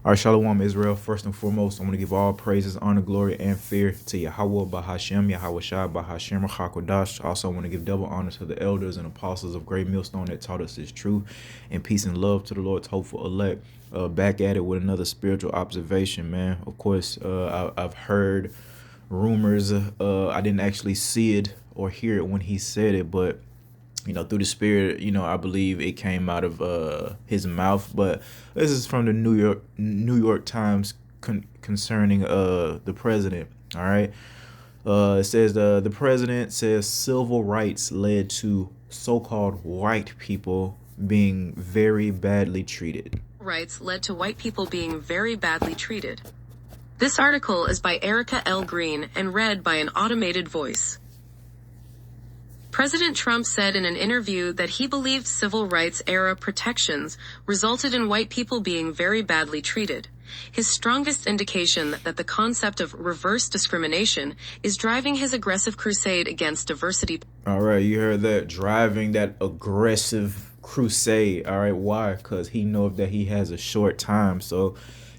All right, Shalom Israel. First and foremost, I want to give all praises, honor, glory, and fear to Yahweh Bahashem, Yahweh Shai Bahashem Hakodash. Also, I want to give double honor to the elders and apostles of Great Millstone that taught us this truth, and peace and love to the Lord's hopeful elect. Back at it with another spiritual observation, man. Of course, I've heard rumors. I didn't actually see it or hear it when he said it, but through the spirit, I believe it came out of his mouth. But this is from the New York Times concerning the president. All right. It says the president says civil rights led to so-called white people being very badly treated. Rights led to white people being very badly treated. This article is by Erica L. Green and read by an automated voice. President Trump said in an interview that he believed civil rights era protections resulted in white people being very badly treated. His strongest indication that the concept of reverse discrimination is driving his aggressive crusade against diversity. All right, you heard that, driving that aggressive crusade. All right, why? Because he knows that he has a short time. So,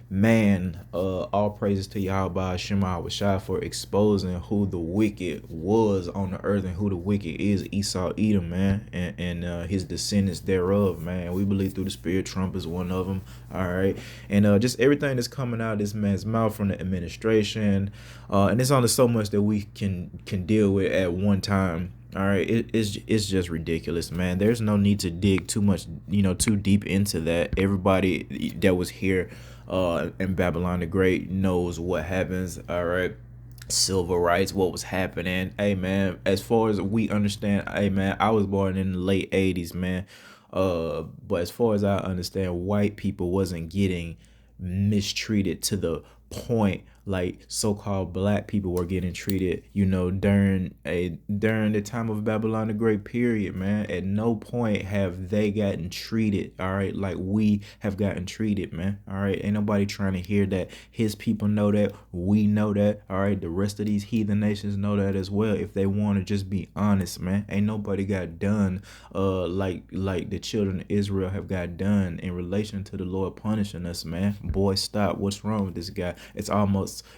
man, all praises to Yahweh Shema Shai for exposing who the wicked was on the earth and who the wicked is, Esau Edom, man, and his descendants thereof, man. We believe through the spirit Trump is one of them. All right, and just everything that's coming out of this man's mouth from the administration, and it's only so much that we can deal with at one time. All right, it's just ridiculous, man. There's no need to dig too much, too deep into that. Everybody that was here in Babylon the Great knows what happens. All right, civil rights, what was happening. Hey, man, as far as we understand, hey, man, I was born in the late 80s, man. But as far as I understand, white people wasn't getting mistreated to the point like so-called black people were getting treated, during the time of Babylon the Great period, man. At no point have they gotten treated, all right, like we have gotten treated, man. All right, ain't nobody trying to hear that. His people know that, we know that, all right. The rest of these heathen nations know that as well. If they want to just be honest, man, ain't nobody got done like the children of Israel have got done in relation to the Lord punishing us, man. Boy, stop. What's wrong with this guy?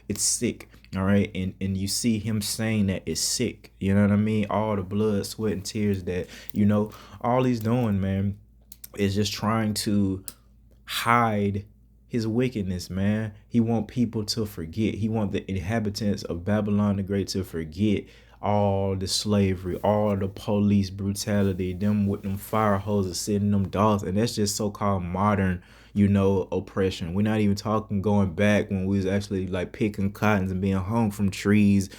It's sick, all right. And you see him saying that it's sick, you know what I mean? All the blood, sweat, and tears that, all he's doing, man, is just trying to hide his wickedness, man. He want people to forget. He want the inhabitants of Babylon the Great to forget all the slavery, all the police brutality, them with them fire hoses sitting them dogs. And that's just so-called modern, oppression. We're not even talking going back when we was actually like picking cottons and being hung from trees,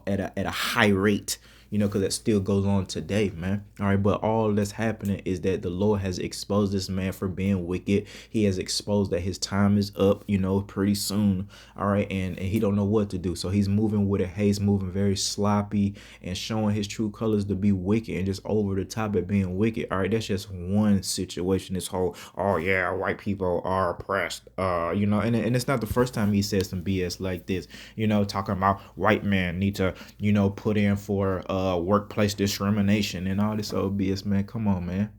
at a high rate, because that still goes on today, man. All right, but all that's happening is that the Lord has exposed this man for being wicked. He has exposed that his time is up, pretty soon. All right, and he don't know what to do. So he's moving with it. He's moving very sloppy and showing his true colors to be wicked and just over the top at being wicked. All right, that's just one situation. This whole, oh yeah, white people are oppressed. And it's not the first time he said some BS like this. Talking about white men need to, put in for workplace discrimination and all this old BS, man. Come on, man.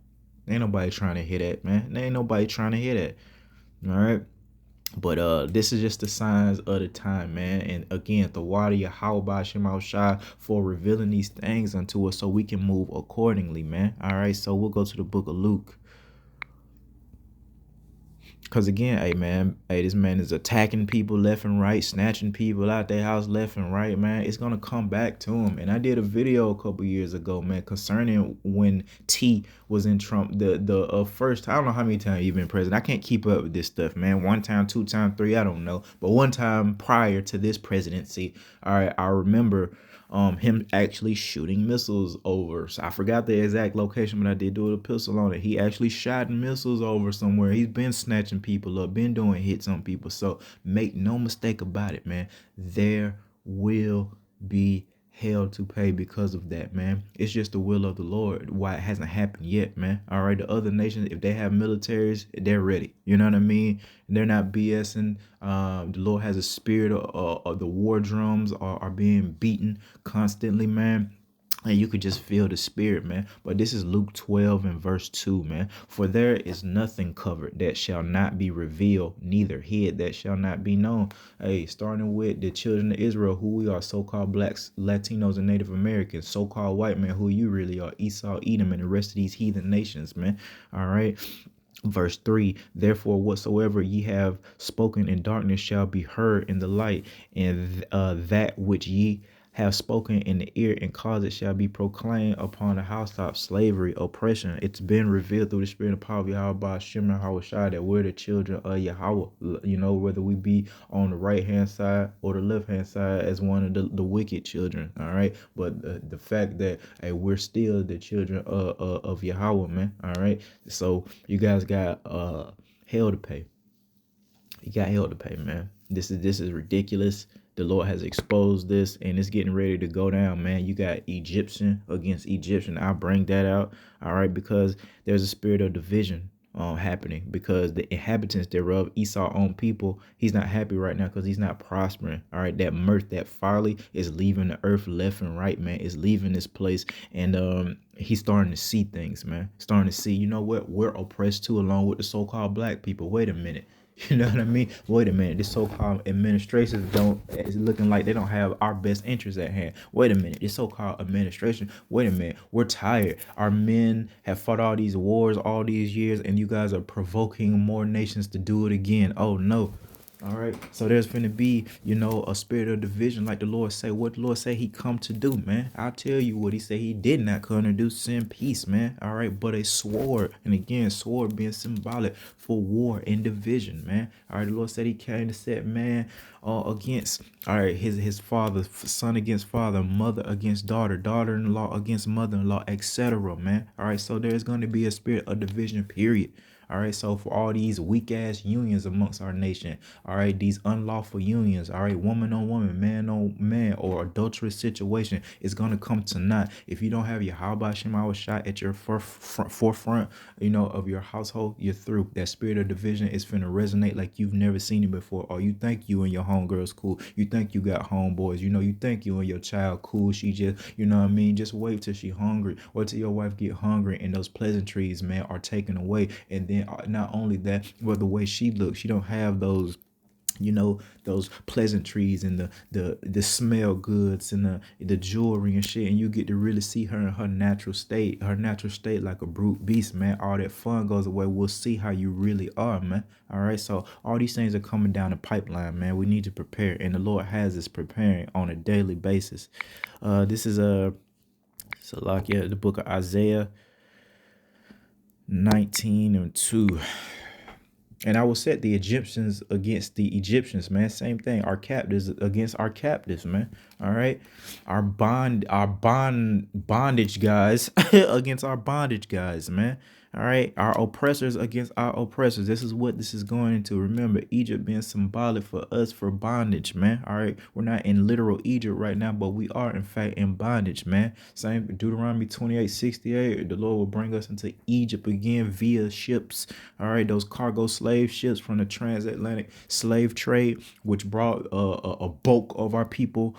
Ain't nobody trying to hear that, man. Ain't nobody trying to hear that. All right. But this is just the signs of the time, man. And again, the water Yahweh Shema Shai for revealing these things unto us so we can move accordingly, man. All right. So we'll go to the book of Luke. Because again, this man is attacking people left and right, snatching people out their house left and right, man. It's going to come back to him. And I did a video a couple years ago, man, concerning when T was in Trump, the first, I don't know how many times he's been president. I can't keep up with this stuff, man. One time, two times, three, I don't know. But one time prior to this presidency, all right, I remember him actually shooting missiles over. So I forgot the exact location, but I did do a pistol on it. He actually shot missiles over somewhere. He's been snatching people up, been doing hits on people. So make no mistake about it, man. There will be hell to pay because of that, man. It's just the will of the Lord why it hasn't happened yet, man. All right, the other nations, if they have militaries, they're ready. You know what I mean? They're not BSing. The Lord has a spirit of the war drums are being beaten constantly, man. and you could just feel the spirit, man. But this is Luke 12 and verse 2, man. For there is nothing covered that shall not be revealed, neither hid that shall not be known. Hey, starting with the children of Israel, who we are, so-called blacks, Latinos, and Native Americans, so-called white man, who you really are, Esau, Edom, and the rest of these heathen nations, man. All right. Verse 3, therefore whatsoever ye have spoken in darkness shall be heard in the light, and that which ye have spoken in the ear and closet shall be proclaimed upon the housetop. Slavery, oppression, it's been revealed through the spirit of power of Yahweh Shimon Hawashai that we're the children of Yahweh. You know, whether we be on the right hand side or the left hand side as one of the wicked children. All right, but the fact that, hey, we're still the children of Yahweh, man. All right, so you guys got hell to pay. You got hell to pay, man. This is ridiculous. The Lord has exposed this, and it's getting ready to go down, man. You got Egyptian against Egyptian. I'll bring that out, all right, because there's a spirit of division happening, because the inhabitants thereof, Esau own people, he's not happy right now because he's not prospering. All right, that mirth, that folly is leaving the earth left and right, man. Is leaving this place, and he's starting to see things, man. Starting to see, you know what, we're oppressed too, along with the so-called black people. Wait a minute. You know what I mean? Wait a minute. This so-called administration it's looking like they don't have our best interests at hand. Wait a minute. This so-called administration. Wait a minute. We're tired. Our men have fought all these wars all these years, and you guys are provoking more nations to do it again. Oh no. All right. So there's going to be, a spirit of division, like the Lord say. What the Lord say he come to do, man. I'll tell you what he said. He did not come to do, send peace, man. All right. But a sword. And again, sword being symbolic for war and division, man. All right. The Lord said he came to set man against, all right, his father, son against father, mother against daughter, daughter-in-law against mother-in-law, etc., man. All right. So there's going to be a spirit of division, period. All right, so for all these weak ass unions amongst our nation, all right, these unlawful unions, all right, woman on woman, man on man, or adulterous situation is gonna come to naught if you don't have your Yahweh Shema shot at your forefront, of your household. You're through. That spirit of division is finna resonate like you've never seen it before. Or you think you and your homegirls cool. You think you got homeboys. You think you and your child cool. She just, you know what I mean? Just wait till she hungry, or till your wife get hungry, and those pleasantries, man, are taken away, and then not only that, but the way she looks, she don't have those, those pleasantries and the smell goods and the jewelry and shit, and you get to really see her in her natural state like a brute beast, man. All that fun goes away. We'll see how you really are, man. All right, so all these things are coming down the pipeline, man. We need to prepare, and the Lord has us preparing on a daily basis. This is the book of Isaiah 19 and 2. And I will set the Egyptians against the Egyptians, man. Same thing. Our captives against our captives, man. All right. Our bondage guys against our bondage guys, man. All right. Our oppressors against our oppressors. This is what this is going into. Remember, Egypt being symbolic for us for bondage, man. All right. We're not in literal Egypt right now, but we are, in fact, in bondage, man. Same Deuteronomy 28:68. The Lord will bring us into Egypt again via ships. All right. Those cargo slave ships from the transatlantic slave trade, which brought a bulk of our people,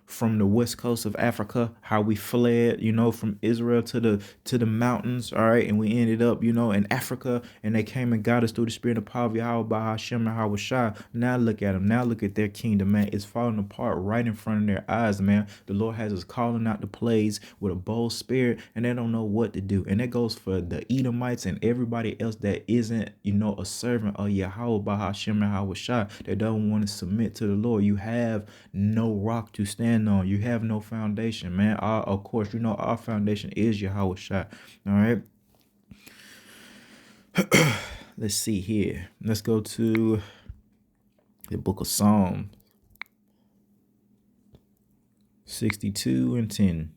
from the west coast of Africa, how we fled, from Israel to the mountains. All right. And we ended up, in Africa, and they came and got us through the spirit of power of Yahweh by Hashem and Hawashai. Now look at them. Now look at their kingdom, man. It's falling apart right in front of their eyes, man. The Lord has us calling out the plays with a bold spirit, and they don't know what to do. And that goes for the Edomites and everybody else that isn't, a servant of Yahweh by Hashem and Hawashai, that don't want to submit to the Lord. You have no rock to stand on. You have no foundation, man. Of course, our foundation is Yahweh Shai. All right. Let's see here. Let's go to the book of Psalm 62 and 10.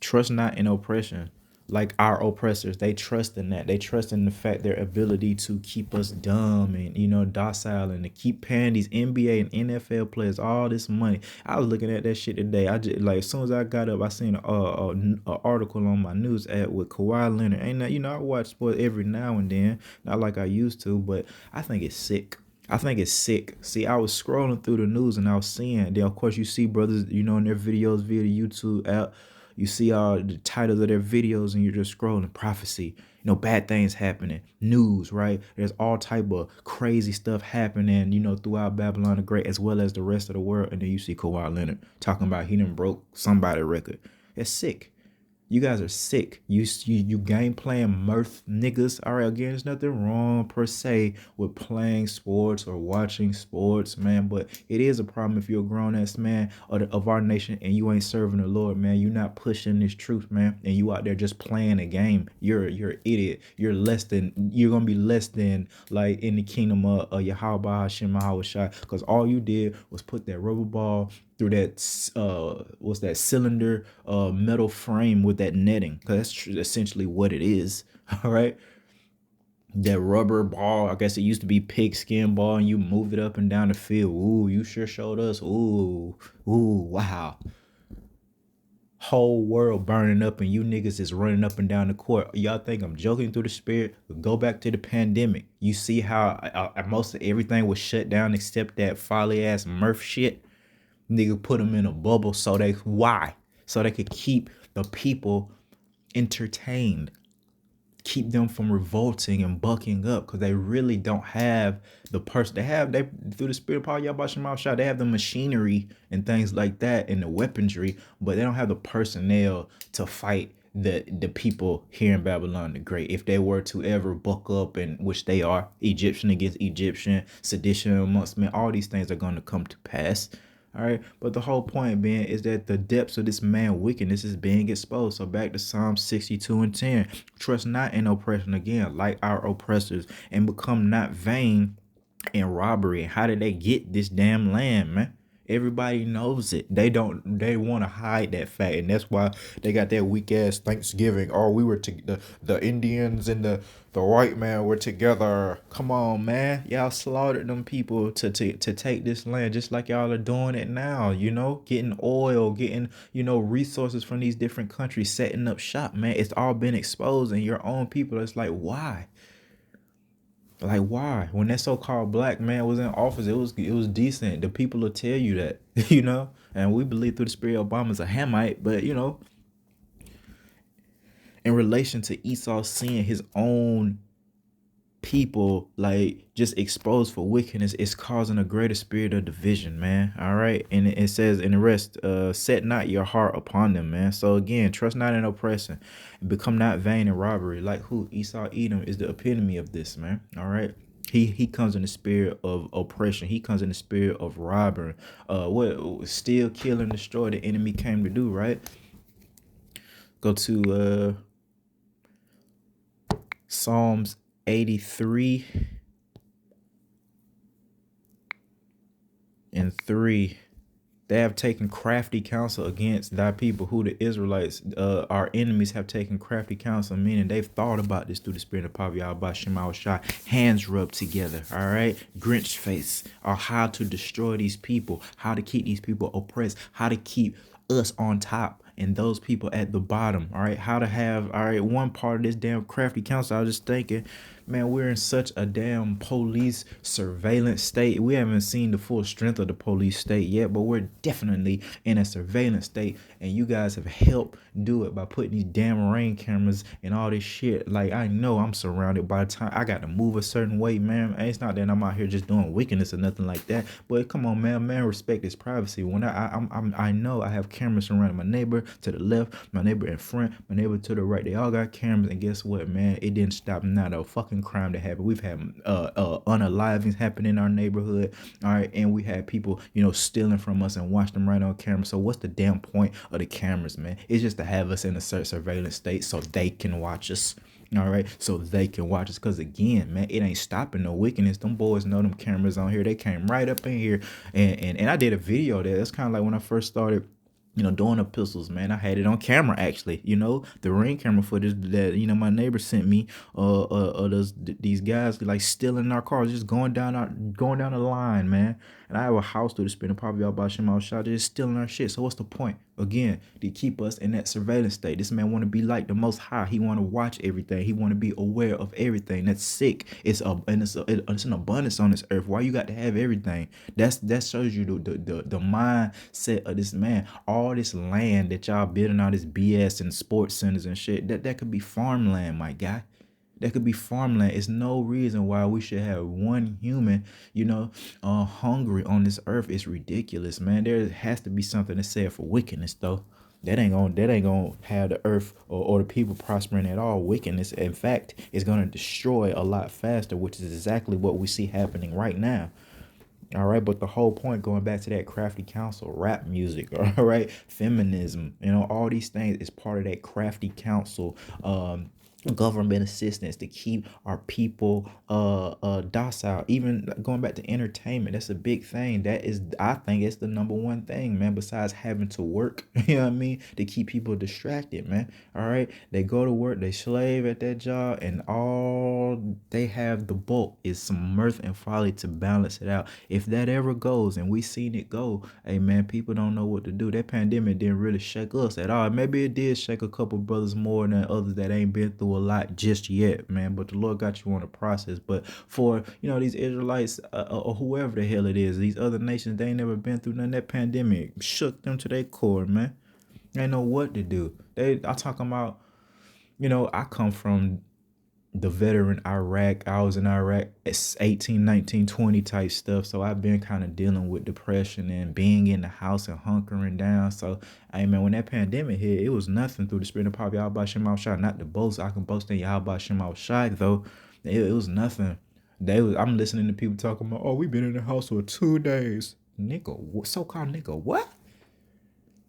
Trust not in oppression, like our oppressors. They trust in that. They trust in the fact, their ability to keep us dumb and docile, and to keep paying these NBA and NFL players all this money. I was looking at that shit today. I just, like, as soon as I got up, I seen a article on my news ad with Kawhi Leonard. And I watch sports every now and then, not like I used to, but I think it's sick. I think it's sick. See, I was scrolling through the news and I was seeing. Then, of course, you see brothers, in their videos via the YouTube app. You see all the titles of their videos, and you're just scrolling prophecy. Bad things happening, news, right? There's all type of crazy stuff happening, throughout Babylon the Great as well as the rest of the world. And then you see Kawhi Leonard talking about he done broke somebody record. It's sick. You guys are sick. You game playing mirth niggas. All right, again, there's nothing wrong per se with playing sports or watching sports, man. But it is a problem if you're a grown ass man of our nation and you ain't serving the Lord, man. You're not pushing this truth, man, and you out there just playing a game. You're an idiot. You're gonna be less than like in the kingdom of Yahweh Hashem Shai, because all you did was put that rubber ball through that what's that cylinder metal frame with that netting, because that's essentially what it is. All right, that rubber ball, I guess it used to be pigskin ball, and you move it up and down the field. Ooh, you sure showed us. Ooh, wow. Whole world burning up and you niggas is running up and down the court. Y'all think I'm joking through the spirit? Go back to the pandemic. You see how most of everything was shut down except that folly ass Murph shit. Nigga put them in a bubble so they could keep the people entertained, keep them from revolting and bucking up, because they really don't have the person. They through the spirit of power, y'all about your shot. They have the machinery and things like that and the weaponry, but they don't have the personnel to fight the people here in Babylon the Great. If they were to ever buck up, and which they are, Egyptian against Egyptian, sedition amongst men, all these things are going to come to pass. All right, but the whole point being is that the depths of this man wickedness is being exposed. So back to Psalm 62 and 10. Trust not in oppression again, like our oppressors, and become not vain in robbery. How did they get this damn land, man? Everybody knows it. They want to hide that fact, and that's why they got that weak ass Thanksgiving. Oh, we were the Indians and the white man were together. Come on, man. Y'all slaughtered them people to take this land, just like y'all are doing it now, getting oil, getting, resources from these different countries, setting up shop, man. It's all been exposed, and your own people, it's like, why? Like, why? When that so-called black man was in office, it was decent. The people will tell you that, And we believe through the spirit Obama's a Hamite, but in relation to Esau seeing his own people like just exposed for wickedness, it's causing a greater spirit of division, man. All right, and it says in the rest, set not your heart upon them, man. So again, trust not in oppression, become not vain in robbery. Like who? Esau Edom is the epitome of this, man. All right. He comes in the spirit of oppression. He comes in the spirit of robbery. What steal, kill, and destroy the enemy came to do, right? Go to Psalms 83 and 3. They have taken crafty counsel against thy people, who the Israelites, our enemies, have taken crafty counsel, meaning they've thought about this through the spirit of power, Yahweh Shema Shai, hands rubbed together, all right? Grinch face, or how to destroy these people, how to keep these people oppressed, how to keep us on top and those people at the bottom, all right? How to have, all right, one part of this damn crafty counsel, I was just thinking, man, we're in such a damn police surveillance state. We haven't seen the full strength of the police state yet, but we're definitely in a surveillance state, and you guys have helped do it by putting these damn Ring cameras and all this shit. Like, I know I'm surrounded by the time I got to move a certain way, man. It's not that I'm out here just doing wickedness or nothing like that, but come on, man, respect his privacy. When I know I have cameras surrounding my neighbor to the left, my neighbor in front, my neighbor to the right. They all got cameras, and guess what, man? It didn't stop not a fucking crime to happen. We've had unalivings happen in our neighborhood, all right, and we had people, stealing from us and watch them right on camera. So what's the damn point of the cameras, man? It's just to have us in a surveillance state so they can watch us. All right, so they can watch us, because again, man, it ain't stopping no wickedness. Them boys know them cameras on here. They came right up in here, and I did a video there. That's kind of like when I first started doing epistles, man. I had it on camera, actually, the Ring camera footage that, my neighbor sent me, these guys like stealing our cars, just going down the line, man. And I have a house through the spin, probably all about Shema Shah, just stealing our shit. So what's the point? Again, to keep us in that surveillance state. This man want to be like the Most High. He want to watch everything. He want to be aware of everything that's sick. It's an abundance on this earth. Why you got to have everything? That shows you the mindset of this man. All this land that y'all building all this BS and sports centers and shit. That could be farmland, my guy. That could be farmland. It's no reason why we should have one human, hungry on this earth. It's ridiculous, man. There has to be something to say for wickedness, though. That ain't gonna have the earth or the people prospering at all. Wickedness, in fact, is gonna destroy a lot faster, which is exactly what we see happening right now. All right, but the whole point, going back to that crafty counsel, rap music, all right, feminism, all these things is part of that crafty counsel. Government assistance to keep our people docile. Even going back to entertainment, that's a big thing. That is, I think it's the number one thing, man, besides having to work, you know what I mean, to keep people distracted, man. All right, they go to work, they slave at that job, and all they have the bulk is some mirth and folly to balance it out. If that ever goes, and we seen it go, hey man, people don't know what to do. That pandemic didn't really shake us at all. Maybe it did shake a couple brothers more than others that ain't been through a lot just yet, man. But the Lord got you on the process. But for these Israelites, or whoever the hell it is, these other nations, they ain't never been through none. That pandemic shook them to their core, man. They ain't know what to do. I talking about, I come from the veteran Iraq. I was in Iraq. It's 18, 19, 20 type stuff. So I've been kind of dealing with depression and being in the house and hunkering down. So, hey man, when that pandemic hit, it was nothing through the spirit of pop Yahweh Shema Shai. Not the boast. I can boast in Yahweh Shema Shai, though. It was nothing. I'm listening to people talking about, oh, we've been in the house for 2 days. Nigga, so-called nigga, what?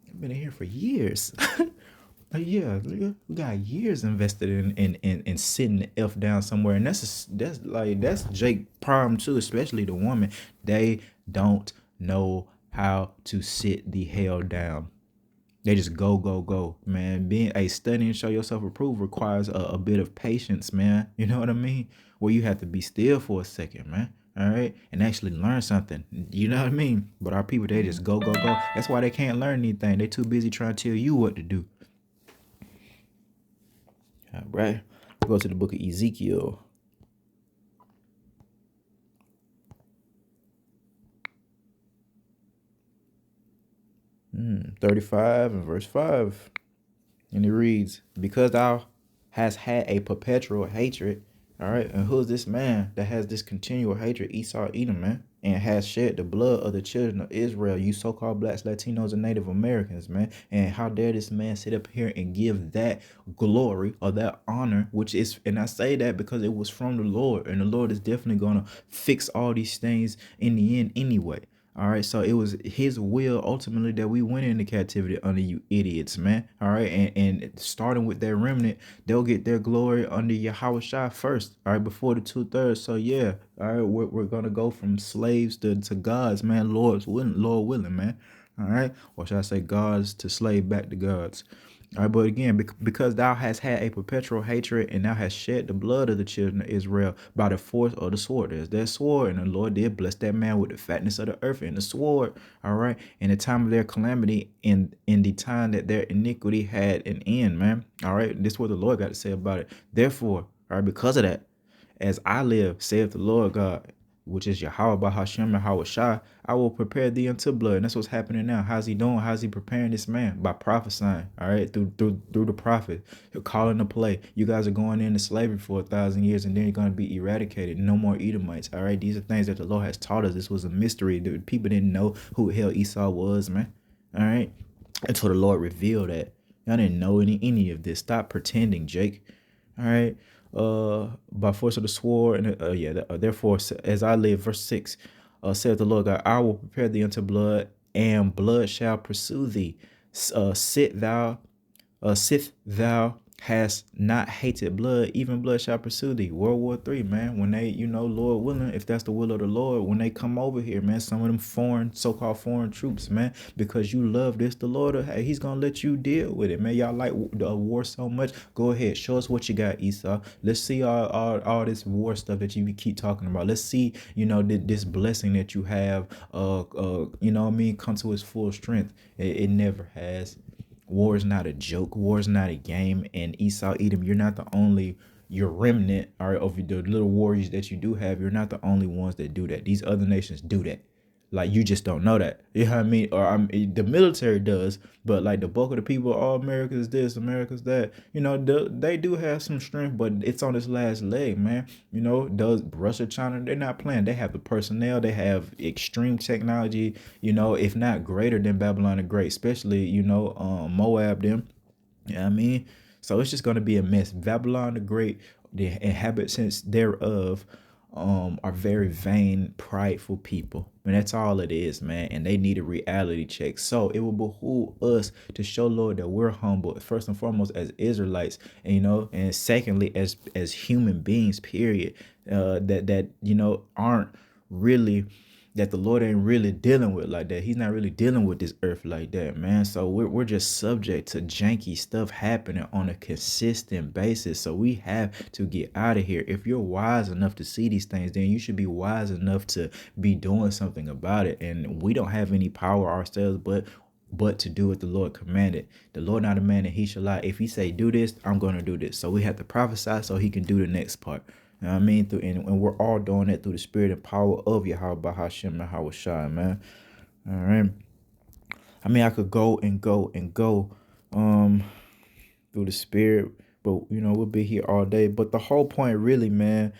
I've been in here for years. Yeah, we got years invested in sitting the f down somewhere, and that's Jake Prime too, especially the woman. They don't know how to sit the hell down. They just go go go, man. Being a study and show yourself approved requires a bit of patience, man. You know what I mean? Where you have to be still for a second, man. All right, and actually learn something. You know what I mean? But our people, they just go go go. That's why they can't learn anything. They too busy trying to tell you what to do. All right, we'll go to the book of Ezekiel. 35 and verse 5. And it reads, because thou hast had a perpetual hatred. All right, and who is this man that has this continual hatred? Esau, Edom, man, and has shed the blood of the children of Israel, you so-called blacks, Latinos, and Native Americans, man. And how dare this man sit up here and give that glory or that honor, which is, and I say that because it was from the Lord, and the Lord is definitely going to fix all these things in the end anyway. All right, so it was his will ultimately that we went into captivity under you idiots, man. All right, and starting with that remnant, they'll get their glory under Yahweh Shai first. All right, before the 2/3. So yeah, all right, we're gonna go from slaves to gods, man. Lord willing, man. All right, or should I say gods to slave back to gods. All right, but again, because thou hast had a perpetual hatred, and thou hast shed the blood of the children of Israel by the force of the sword. There's that sword, and the Lord did bless that man with the fatness of the earth and the sword. All right, in the time of their calamity, in the time that their iniquity had an end, man. All right, this is what the Lord got to say about it. Therefore, all right, because of that, as I live, saith the Lord God, which is Yahweh Bahashem Yahweh Shai, I will prepare thee unto blood. And that's what's happening now. How's he doing? How's he preparing this man? By prophesying, all right, through the prophet. He'll call in the play. You guys are going into slavery for 1,000 years, and then you're going to be eradicated. No more Edomites, all right? These are things that the Lord has taught us. This was a mystery. The people didn't know who the hell Esau was, man, all right? Until the Lord revealed that. Y'all didn't know any of this. Stop pretending, Jake, all right? By force of the sword, and therefore, as I live, verse 6, saith the Lord God, I will prepare thee unto blood, and blood shall pursue thee. Sit thou has not hated blood, even blood shall pursue thee. World War III, man. When they, Lord willing, if that's the will of the Lord, when they come over here, man, some of them foreign, so-called foreign troops, man, because you love this, the Lord, hey, he's gonna let you deal with it, man. Y'all like the war so much. Go ahead, show us what you got, Esau. Let's see all this war stuff that you keep talking about. Let's see, this blessing that you have, come to its full strength. It never has. War is not a joke. War is not a game. And Esau, Edom, you're not the only, your remnant, all right, of the little warriors that you do have. You're not the only ones that do that. These other nations do that. Like, you just don't know that. You know what I mean? Or the military does, but like the bulk of the people, oh, America's this, America's that. They do have some strength, but it's on its last leg, man. Does Russia, China, they're not playing. They have the personnel, they have extreme technology, if not greater than Babylon the Great, especially, Moab, them. You know what I mean? So it's just going to be a mess. Babylon the Great, the inhabitants thereof, are very vain, prideful people. And that's all it is, man. And they need a reality check. So it will behoove us to show, Lord, that we're humble, first and foremost, as Israelites, and, and secondly, as human beings, period. That aren't really, that the Lord ain't really dealing with like that. He's not really dealing with this earth like that, man. So we're just subject to janky stuff happening on a consistent basis. So we have to get out of here. If you're wise enough to see these things, then you should be wise enough to be doing something about it. And we don't have any power ourselves, but to do what the Lord commanded. The Lord not a man that he shall lie. If he say do this, I'm going to do this. So we have to prophesy so he can do the next part. You know what I mean? And we're all doing that through the spirit and power of Yahweh Bahashem and Hawashai, man. All right. I mean, I could go and go and go through the spirit, but we'll be here all day. But the whole point really, man,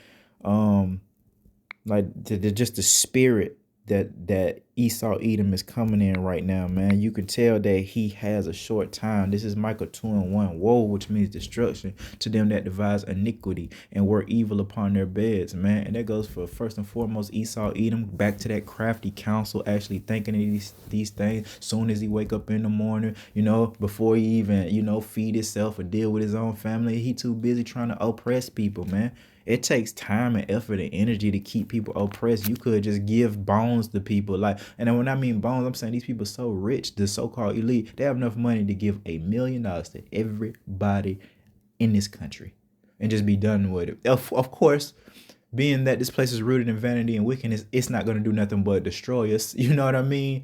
just the spirit that Esau Edom is coming in right now, man. You can tell that he has a short time. This is Micah 2:1. Woe, which means destruction, to them that devise iniquity and work evil upon their beds, man. And that goes for first and foremost Esau Edom, back to that crafty counsel, actually thinking of these things soon as he wake up in the morning, before he even, feed himself or deal with his own family. He too busy trying to oppress people, man. It takes time and effort and energy to keep people oppressed. You could just give bones to people. And then when I mean bones, I'm saying these people so rich, the so-called elite, they have enough money to give $1 million to everybody in this country and just be done with it. Of course, being that this place is rooted in vanity and wickedness, it's not going to do nothing but destroy us. You know what I mean?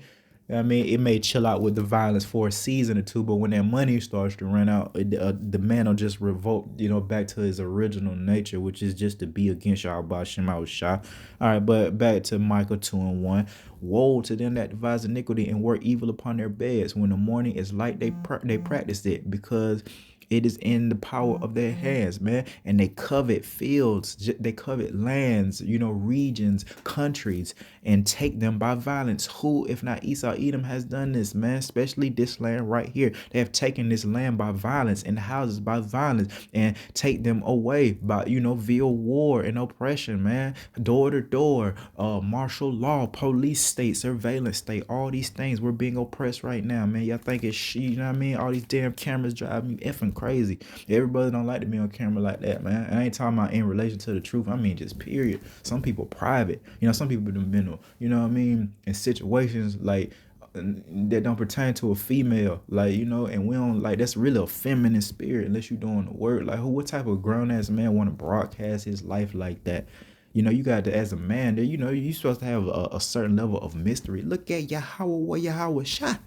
It may chill out with the violence for a season or two, but when that money starts to run out, the man will just revolt, back to his original nature, which is just to be against Yahweh Shema Shah. All right, but back to Micah 2:1. Woe to them that devise iniquity and work evil upon their beds. When the morning is light, they practice it, because it is in the power of their hands, man. And they covet fields, they covet lands, regions, countries, and take them by violence. Who, if not Esau Edom, has done this, man? Especially this land right here. They have taken this land by violence and the houses by violence and take them away by, via war and oppression, man. Door to door, martial law, police state, surveillance state, all these things. We're being oppressed right now, man. Y'all think it's, you know what I mean? All these damn cameras drive me effing crazy. Everybody don't like to be on camera like that, man. And I ain't talking about in relation to the truth. I mean just period. Some people private. Some people have been, in situations like that don't pertain to a female, and we don't that's really a feminine spirit unless you doing the work. What type of grown ass man want to broadcast his life like that? You got to, as a man, you're supposed to have a certain level of mystery. Look at Yahweh Shah.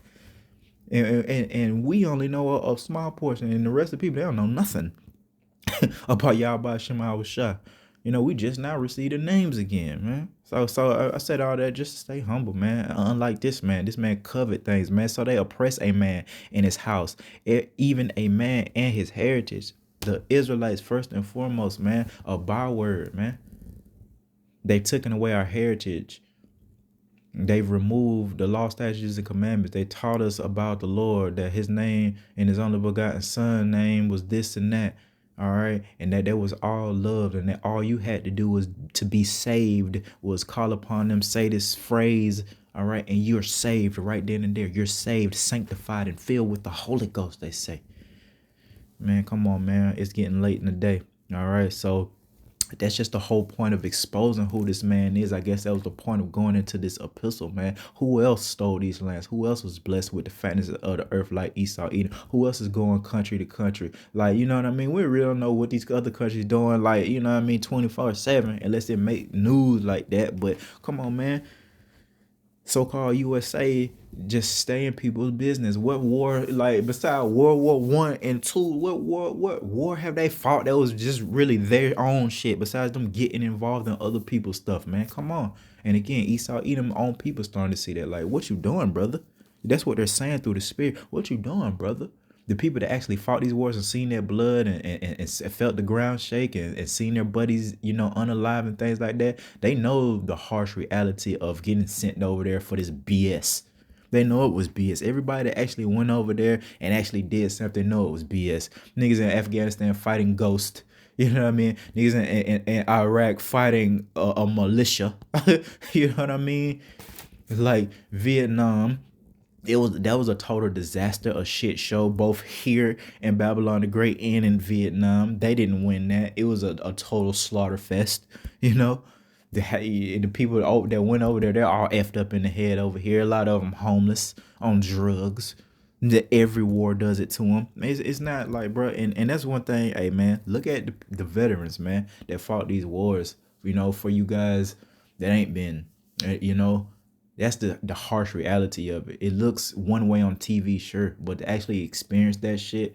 And we only know a small portion, and the rest of the people, they don't know nothing about Yahweh Shema Shah. We just now received the names again, man. So I said all that just to stay humble, man. Unlike this man covet things, man. So they oppress a man in his house, even a man and his heritage. The Israelites, first and foremost, man, a byword, man. They've taken away our heritage. They've removed the law, statutes, and commandments. They taught us about the Lord, that his name and his only begotten son name was this and that. All right. And that was all loved, and that all you had to do was to be saved, was call upon them, say this phrase. All right. And you're saved right then and there. You're saved, sanctified, and filled with the Holy Ghost, they say. Man, come on, man. It's getting late in the day. All right. So that's just the whole point of exposing who this man is. I guess that was the point of going into this epistle, man. Who else stole these lands? Who else was blessed with the fatness of the earth like Esau Edom? Who else is going country to country? Like, you know what I mean? We really don't know what these other countries doing, like, you know what I mean, 24/7, unless they make news like that. But come on, man. So-called USA just stay in people's business. What war, like besides World War I and II, what war have they fought that was just really their own shit? Besides them getting involved in other people's stuff, man. Come on. And again, Esau Edom own people starting to see that. Like, what you doing, brother? That's what they're saying through the spirit. What you doing, brother? The people that actually fought these wars and seen their blood and felt the ground shake and seen their buddies, unalive and things like that, they know the harsh reality of getting sent over there for this BS. They know it was BS. Everybody that actually went over there and actually did something know it was BS. Niggas in Afghanistan fighting ghosts. You know what I mean? Niggas in Iraq fighting a militia. You know what I mean? Like Vietnam, that was a total disaster, a shit show, both here in Babylon the Great and in Vietnam. They didn't win that. It was a total slaughter fest, you know. The people that went over there, they're all effed up in the head over here. A lot of them homeless, on drugs. That every war does it to them. It's not like, bro, and that's one thing. Hey, man, look at the veterans, man, that fought these wars. For you guys that ain't been, you know, that's the harsh reality of it. It looks one way on TV, sure, but to actually experience that shit,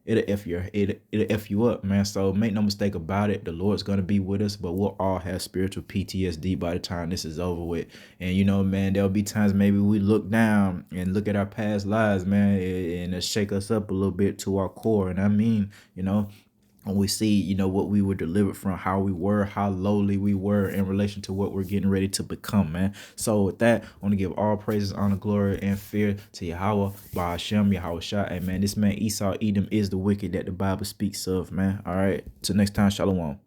it'll f you up, man. So make no mistake about it. The Lord's gonna be with us, but we'll all have spiritual PTSD by the time this is over with. And man, there'll be times maybe we look down and look at our past lives, man, and it shake us up a little bit to our core. And I mean, when we see, what we were delivered from, how we were, how lowly we were in relation to what we're getting ready to become, man. So with that, I want to give all praises, honor, glory, and fear to Yahweh, by Hashem, Yahweh Shah. Hey, man, this man Esau Edom is the wicked that the Bible speaks of, man. All right, till next time, shalom.